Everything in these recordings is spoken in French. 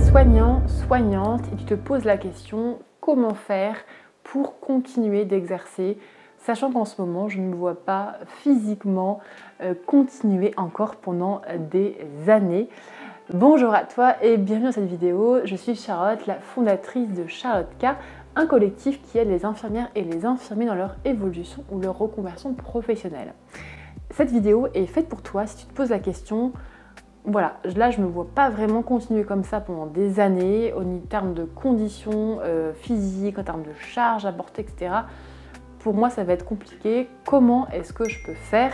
soignant, soignante et tu te poses la question comment faire pour continuer d'exercer, sachant qu'en ce moment je ne me vois pas physiquement continuer encore pendant des années. Bonjour à toi et bienvenue dans cette vidéo. Je suis Charlotte, la fondatrice de Charlotte K, un collectif qui aide les infirmières et les infirmiers dans leur évolution ou leur reconversion professionnelle. Cette vidéo est faite pour toi si tu te poses la question. Voilà, là je ne me vois pas vraiment continuer comme ça pendant des années, en termes de conditions physiques, en termes de charges à porter, etc. Pour moi ça va être compliqué. Comment est-ce que je peux faire?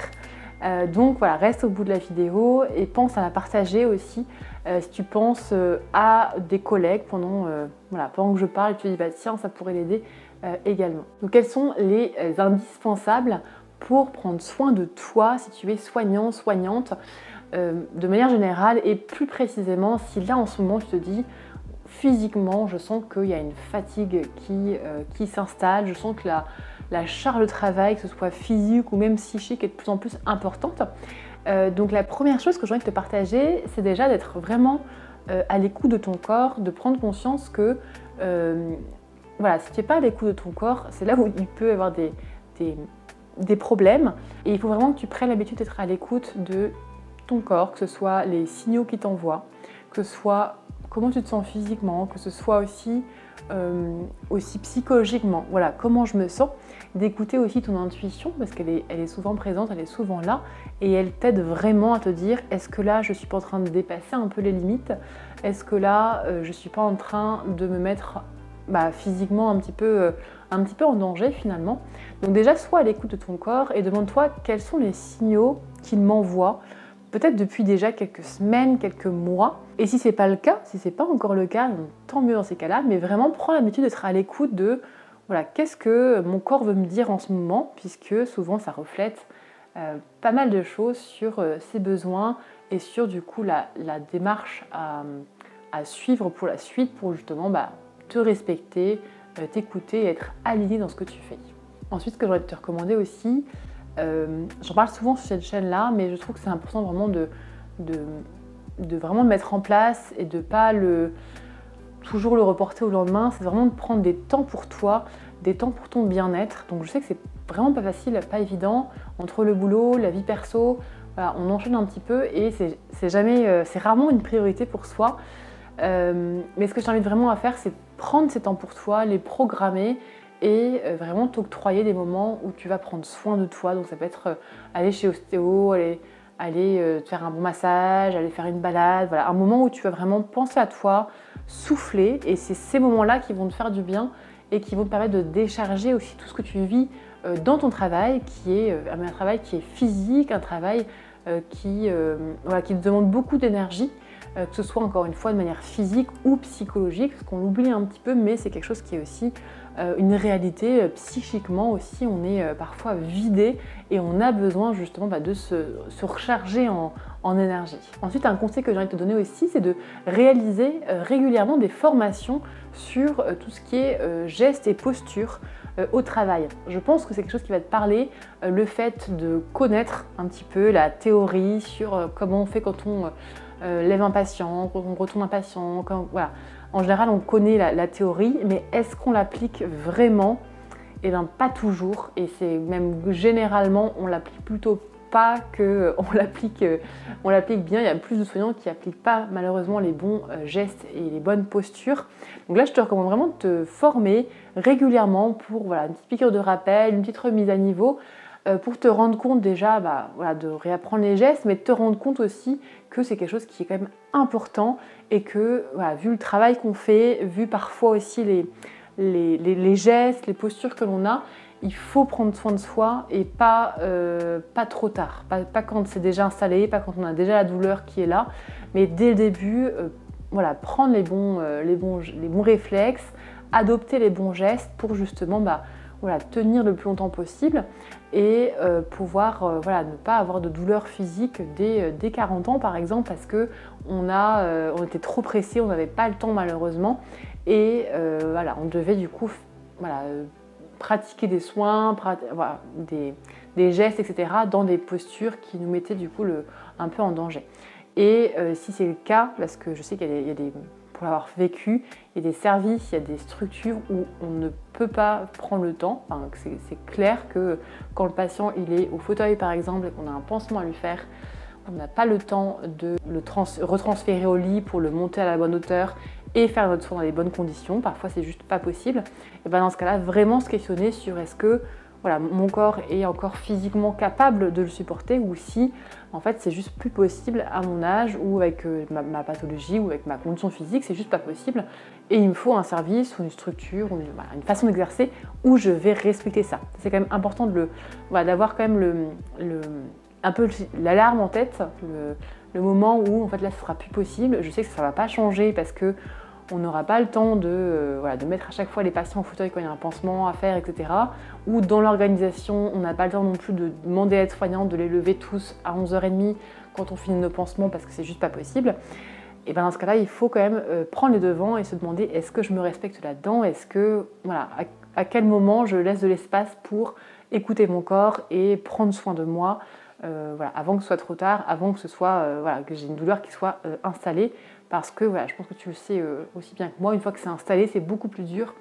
Donc voilà, reste au bout de la vidéo et pense à la partager aussi si tu penses à des collègues pendant que je parle et tu te dis bah tiens ça pourrait l'aider également. Donc quels sont les indispensables pour prendre soin de toi si tu es soignant, soignante de manière générale et plus précisément si là en ce moment tu te dis physiquement je sens qu'il y a une fatigue qui s'installe, je sens que la charge de travail, que ce soit physique ou même psychique, est de plus en plus importante. Donc la première chose que j'ai envie de te partager, c'est déjà d'être vraiment à l'écoute de ton corps, de prendre conscience que si tu n'es pas à l'écoute de ton corps, c'est là où il peut y avoir des problèmes et il faut vraiment que tu prennes l'habitude d'être à l'écoute de ton corps, que ce soit les signaux qu'il t'envoie, que ce soit comment tu te sens physiquement, que ce soit aussi psychologiquement, voilà, comment je me sens, d'écouter aussi ton intuition parce qu'elle est souvent présente, elle est souvent là et elle t'aide vraiment à te dire est-ce que là je suis pas en train de dépasser un peu les limites, est-ce que là je suis pas en train de me mettre physiquement un petit peu en danger finalement. Donc déjà sois à l'écoute de ton corps et demande-toi quels sont les signaux qu'il m'envoie, peut-être depuis déjà quelques semaines, quelques mois. Et si c'est pas le cas, si c'est pas encore le cas, donc tant mieux dans ces cas-là, mais vraiment prends l'habitude d'être à l'écoute de voilà, qu'est-ce que mon corps veut me dire en ce moment, puisque souvent ça reflète pas mal de choses sur ses besoins et sur du coup la démarche à suivre pour la suite pour justement te respecter, t'écouter et être aligné dans ce que tu fais. Ensuite, ce que j'aurais te recommander aussi, j'en parle souvent sur cette chaîne-là, mais je trouve que c'est important vraiment de vraiment le mettre en place et de pas toujours le reporter au lendemain. C'est vraiment de prendre des temps pour toi, des temps pour ton bien-être. Donc je sais que c'est vraiment pas facile, pas évident, entre le boulot, la vie perso, voilà, on enchaîne un petit peu et c'est rarement une priorité pour soi. Mais ce que je t'invite vraiment à faire, c'est prendre ces temps pour toi, les programmer et vraiment t'octroyer des moments où tu vas prendre soin de toi. Donc ça peut être aller chez ostéo, aller te faire un bon massage, aller faire une balade, voilà, un moment où tu vas vraiment penser à toi, souffler, et c'est ces moments-là qui vont te faire du bien et qui vont te permettre de décharger aussi tout ce que tu vis dans ton travail, qui est un travail qui est physique, un travail qui te demande beaucoup d'énergie, que ce soit encore une fois de manière physique ou psychologique, parce qu'on l'oublie un petit peu, mais c'est quelque chose qui est aussi une réalité. Psychiquement aussi, on est parfois vidé et on a besoin justement de se recharger en énergie. Ensuite, un conseil que j'ai envie de te donner aussi, c'est de réaliser régulièrement des formations sur tout ce qui est gestes et postures au travail. Je pense que c'est quelque chose qui va te parler, le fait de connaître un petit peu la théorie sur comment on fait quand on lève un patient, quand on retourne un patient, voilà. En général, on connaît la théorie, mais est-ce qu'on l'applique vraiment? Eh bien, pas toujours, et c'est même généralement, on l'applique plutôt pas qu'on l'applique bien. Il y a plus de soignants qui n'appliquent pas malheureusement les bons gestes et les bonnes postures. Donc là, je te recommande vraiment de te former régulièrement pour une petite piqûre de rappel, une petite remise à niveau, pour te rendre compte déjà de réapprendre les gestes, mais de te rendre compte aussi que c'est quelque chose qui est quand même important et que vu le travail qu'on fait, vu parfois aussi les gestes, les postures que l'on a, il faut prendre soin de soi et pas trop tard, pas quand c'est déjà installé, pas quand on a déjà la douleur qui est là, mais dès le début, prendre les bons réflexes, adopter les bons gestes pour justement tenir le plus longtemps possible et pouvoir ne pas avoir de douleur physique dès 40 ans par exemple, parce que on était trop pressé, on n'avait pas le temps malheureusement et on devait du coup pratiquer des soins, des gestes, etc. dans des postures qui nous mettaient du coup un peu en danger. Et si c'est le cas, parce que je sais qu'il y a pour l'avoir vécu. Il y a des services, il y a des structures où on ne peut pas prendre le temps. Enfin, c'est clair que quand le patient il est au fauteuil par exemple et qu'on a un pansement à lui faire, on n'a pas le temps de le retransférer au lit pour le monter à la bonne hauteur et faire notre soin dans les bonnes conditions. Parfois c'est juste pas possible. Et ben dans ce cas-là, vraiment se questionner sur est-ce que voilà, mon corps est encore physiquement capable de le supporter ou si en fait c'est juste plus possible à mon âge ou avec ma pathologie ou avec ma condition physique, c'est juste pas possible et il me faut un service ou une structure ou une façon d'exercer où je vais respecter ça. C'est quand même important d'avoir quand même un peu l'alarme en tête, le moment où en fait là ce sera plus possible. Je sais que ça va pas changer parce que on n'aura pas le temps de mettre à chaque fois les patients au fauteuil quand il y a un pansement à faire, etc. Ou dans l'organisation, on n'a pas le temps non plus de demander à l'aide-soignante de les lever tous à 11h30 quand on finit nos pansements parce que c'est juste pas possible. Et bien dans ce cas-là, il faut quand même prendre les devants et se demander est-ce que je me respecte là-dedans, est-ce que, à quel moment je laisse de l'espace pour écouter mon corps et prendre soin de moi avant que ce soit trop tard, avant que ce soit que j'ai une douleur qui soit installée. Parce que je pense que tu le sais aussi bien que moi, une fois que c'est installé, c'est beaucoup plus dur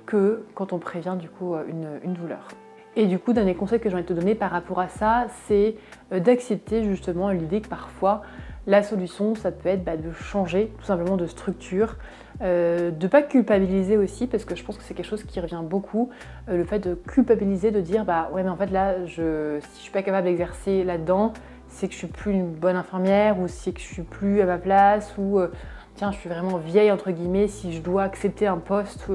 que quand on prévient du coup une douleur. Et du coup, dernier conseil que j'ai envie de te donner par rapport à ça, c'est d'accepter justement l'idée que parfois la solution, ça peut être de changer tout simplement de structure, de ne pas culpabiliser aussi, parce que je pense que c'est quelque chose qui revient beaucoup, le fait de culpabiliser, de dire ouais mais en fait là, si je suis pas capable d'exercer là-dedans, c'est que je suis plus une bonne infirmière ou c'est que je suis plus à ma place ou tiens je suis vraiment vieille entre guillemets si je dois accepter un poste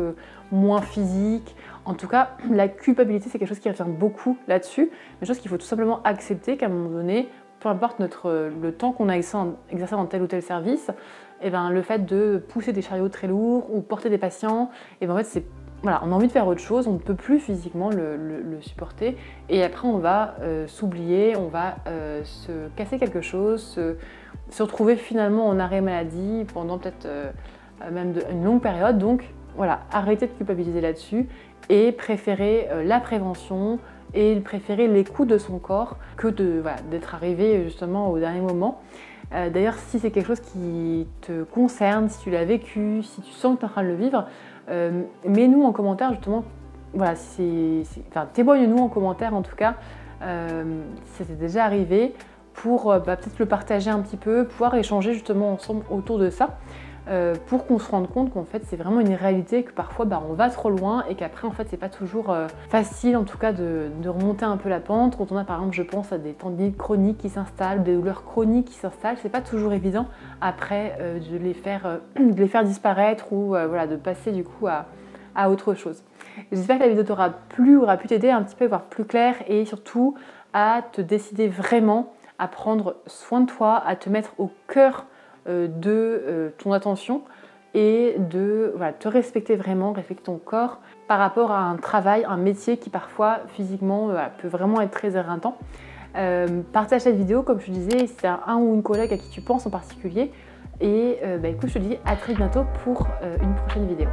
moins physique. En tout cas, la culpabilité c'est quelque chose qui revient beaucoup là-dessus, une chose qu'il faut tout simplement accepter qu'à un moment donné, peu importe le temps qu'on a exercé dans tel ou tel service, et le fait de pousser des chariots très lourds ou porter des patients, en fait on a envie de faire autre chose, on ne peut plus physiquement le supporter et après on va s'oublier, on va se casser quelque chose, se retrouver finalement en arrêt maladie pendant peut-être même une longue période. Donc voilà, arrêtez de culpabiliser là-dessus et préférez la prévention et préférer l'écoute de son corps que d'être arrivé justement au dernier moment. D'ailleurs, si c'est quelque chose qui te concerne, si tu l'as vécu, si tu sens que tu es en train de le vivre, mets-nous en commentaire justement, témoigne-nous en commentaire en tout cas, si c'était déjà arrivé, pour peut-être le partager un petit peu, pouvoir échanger justement ensemble autour de ça. Pour qu'on se rende compte qu'en fait c'est vraiment une réalité, que parfois on va trop loin et qu'après en fait c'est pas toujours facile en tout cas de remonter un peu la pente. Quand on a par exemple, je pense à des tendinites chroniques qui s'installent, des douleurs chroniques qui s'installent, c'est pas toujours évident après de les faire disparaître ou de passer du coup à autre chose. J'espère que la vidéo t'aura plu, aura pu t'aider un petit peu à voir plus clair et surtout à te décider vraiment à prendre soin de toi, à te mettre au cœur de ton attention et de te respecter vraiment, respecter ton corps par rapport à un travail, un métier qui parfois physiquement peut vraiment être très éreintant. Partage cette vidéo comme je te disais, si c'est un ou une collègue à qui tu penses en particulier et écoute, je te dis à très bientôt pour une prochaine vidéo.